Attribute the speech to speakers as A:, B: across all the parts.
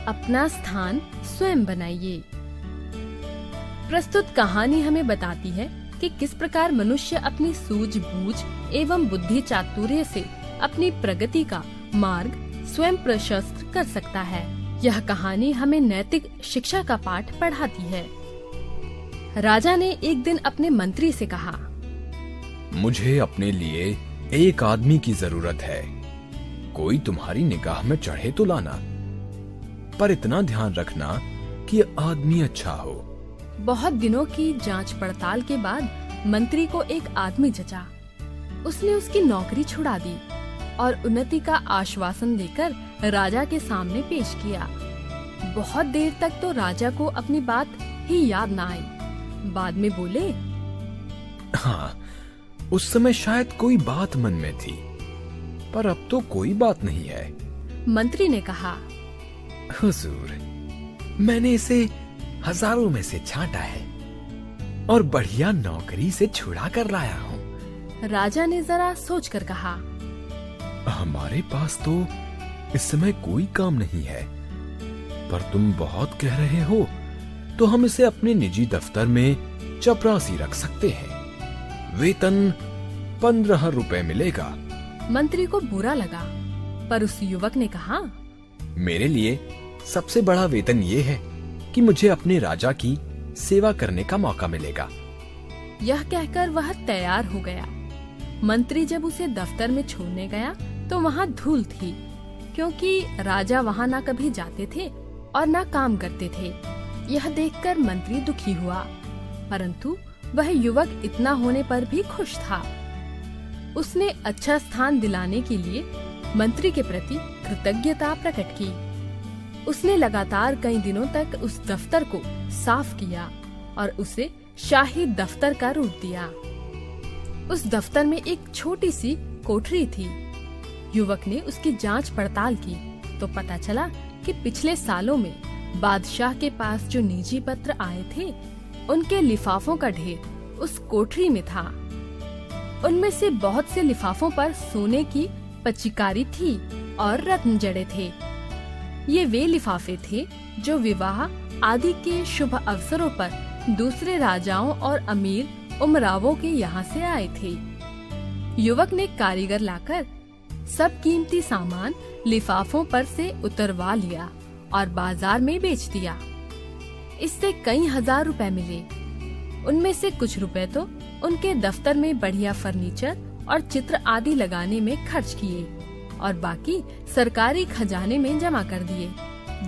A: अपना स्थान स्वयं बनाइए। प्रस्तुत कहानी हमें बताती है कि किस प्रकार मनुष्य अपनी सूझबूझ एवं बुद्धि चातुर्य से अपनी प्रगति का मार्ग स्वयं प्रशस्त कर सकता है। यह कहानी हमें नैतिक शिक्षा का पाठ पढ़ाती है। राजा ने एक दिन अपने मंत्री से कहा,
B: मुझे अपने लिए एक आदमी की जरूरत है। कोई तुम्हारी निगाह में चढ़े तो लाना, पर इतना ध्यान रखना कि आदमी अच्छा हो।
A: बहुत दिनों की जांच पड़ताल के बाद मंत्री को एक आदमी जचा। उसने उसकी नौकरी छुड़ा दी और उन्नति का आश्वासन देकर राजा के सामने पेश किया। बहुत देर तक तो राजा को अपनी बात ही याद न आई। बाद में बोले,
B: हाँ, उस समय शायद कोई बात मन में थी, पर अब तो कोई बात नहीं है।
A: मंत्री ने कहा,
B: हुजूर, मैंने इसे हजारों में से छांटा है और बढ़िया नौकरी से छुड़ा कर लाया हूँ।
A: राजा ने जरा सोचकर कहा,
B: हमारे पास तो इस समय कोई काम नहीं है, पर तुम बहुत कह रहे हो तो हम इसे अपने निजी दफ्तर में चपरासी रख सकते हैं। वेतन 15 रुपए मिलेगा।
A: मंत्री को बुरा लगा, पर उस युवक ने कहा,
B: मेरे लिए सबसे बड़ा वेतन ये है कि मुझे अपने राजा की सेवा करने का मौका मिलेगा।
A: यह कहकर वह तैयार हो गया। मंत्री जब उसे दफ्तर में छोड़ने गया तो वहाँ धूल थी, क्योंकि राजा वहाँ न कभी जाते थे और न काम करते थे। यह देखकर मंत्री दुखी हुआ, परंतु वह युवक इतना होने पर भी खुश था। उसने अच्छा स्थान दिलाने के लिए मंत्री के प्रति कृतज्ञता प्रकट की। उसने लगातार कई दिनों तक उस दफ्तर को साफ किया और उसे शाही दफ्तर का रूप दिया। उस दफ्तर में एक छोटी सी कोठरी थी। युवक ने उसकी जांच पड़ताल की तो पता चला कि पिछले सालों में बादशाह के पास जो निजी पत्र आए थे, उनके लिफाफों का ढेर उस कोठरी में था। उनमें से बहुत से लिफाफों पर सोने की पच्चीकारी थी और रत्न जड़े थे। ये वे लिफाफे थे जो विवाह आदि के शुभ अवसरों पर दूसरे राजाओं और अमीर उमरावों के यहाँ से आए थे। युवक ने कारीगर लाकर सब कीमती सामान लिफाफों पर से उतरवा लिया और बाजार में बेच दिया। इससे कई हजार रुपए मिले। उनमें से कुछ रुपए तो उनके दफ्तर में बढ़िया फर्नीचर और चित्र आदि लगाने में खर्च किए और बाकी सरकारी खजाने में जमा कर दिए।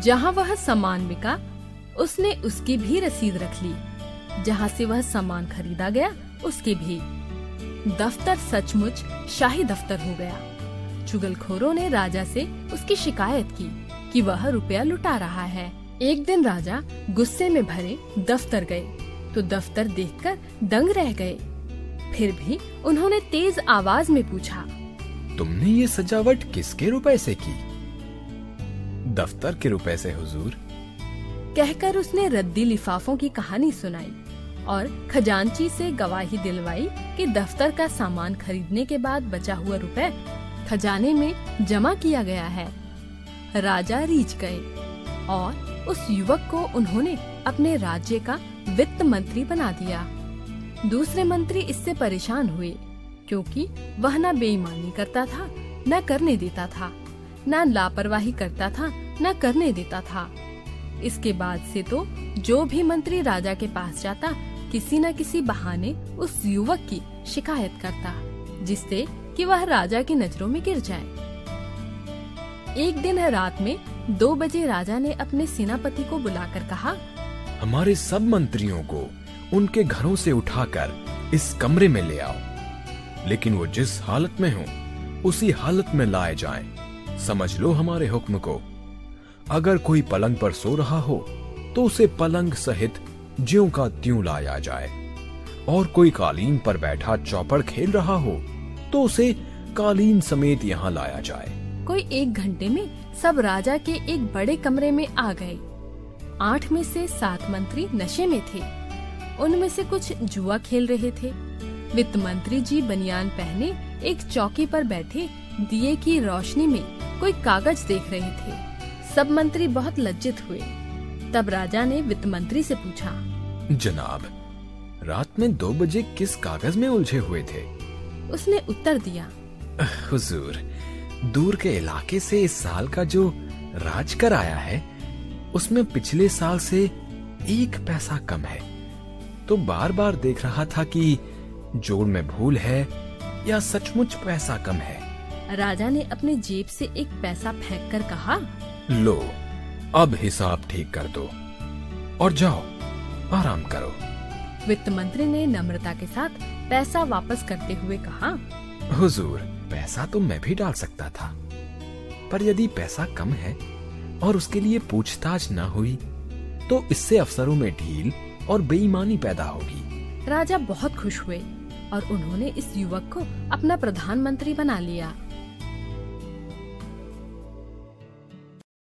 A: जहाँ वह सामान बिका, उसने उसकी भी रसीद रख ली। जहाँ से वह सामान खरीदा गया, उसकी भी। दफ्तर सचमुच शाही दफ्तर हो गया। चुगलखोरों ने राजा से उसकी शिकायत की कि वह रुपया लुटा रहा है। एक दिन राजा गुस्से में भरे दफ्तर गए तो दफ्तर देखकर दंग रह गए। फिर भी उन्होंने तेज आवाज में पूछा,
B: तुमने ये सजावट किसके रुपए से की? दफ्तर के रुपए से हुजूर।
A: कहकर उसने रद्दी लिफाफों की कहानी सुनाई और खजांची से गवाही दिलवाई कि दफ्तर का सामान खरीदने के बाद बचा हुआ रुपए खजाने में जमा किया गया है। राजा रीझ गए और उस युवक को उन्होंने अपने राज्य का वित्त मंत्री बना दिया। दूसरे मंत्री इससे परेशान हुए, क्योंकि वह न बेईमानी करता था, न करने देता था, न लापरवाही करता था, न करने देता था। इसके बाद से तो जो भी मंत्री राजा के पास जाता, किसी न किसी बहाने उस युवक की शिकायत करता, जिससे कि वह राजा की नजरों में गिर जाए। एक दिन रात में 2 बजे राजा ने अपने सेनापति को बुलाकर कहा,
B: हमारे सब मंत्रियों को उनके घरों से उठाकर इस कमरे में ले आओ, लेकिन वो जिस हालत में हो उसी हालत में लाए जाएं। समझ लो हमारे हुक्म को। अगर कोई पलंग पर सो रहा हो तो उसे पलंग सहित ज्यों का त्यों लाया जाए, और कोई कालीन पर बैठा चौपड़ खेल रहा हो तो उसे कालीन समेत यहाँ लाया जाए।
A: कोई 1 घंटे में सब राजा के एक बड़े कमरे में आ गए। 8 में से 7 मंत्री नशे में थे। उनमें से कुछ जुआ खेल रहे थे। वित्त मंत्री जी बनियान पहने एक चौकी पर बैठे दिए की रोशनी में कोई कागज देख रहे थे। सब मंत्री बहुत लज्जित हुए। तब राजा ने वित्त मंत्री से पूछा,
B: जनाब, रात में 2 बजे किस कागज में उलझे हुए थे?
A: उसने उत्तर दिया,
B: हुजूर, दूर के इलाके से इस साल का जो राज कर आया है उसमें पिछले साल से 1 पैसा कम है, तो बार बार देख रहा था कि जोड़ में भूल है या सचमुच पैसा कम है।
A: राजा ने अपनी जेब से 1 पैसा फेंककर कहा,
B: लो, अब हिसाब ठीक कर दो और जाओ आराम करो।
A: वित्त मंत्री ने नम्रता के साथ पैसा वापस करते हुए कहा,
B: हुजूर, पैसा तो मैं भी डाल सकता था, पर यदि पैसा कम है और उसके लिए पूछताछ न हुई तो इससे अफसरों में ढील और बेईमानी पैदा होगी।
A: राजा बहुत खुश हुए और उन्होंने इस युवक को अपना प्रधानमंत्री बना लिया।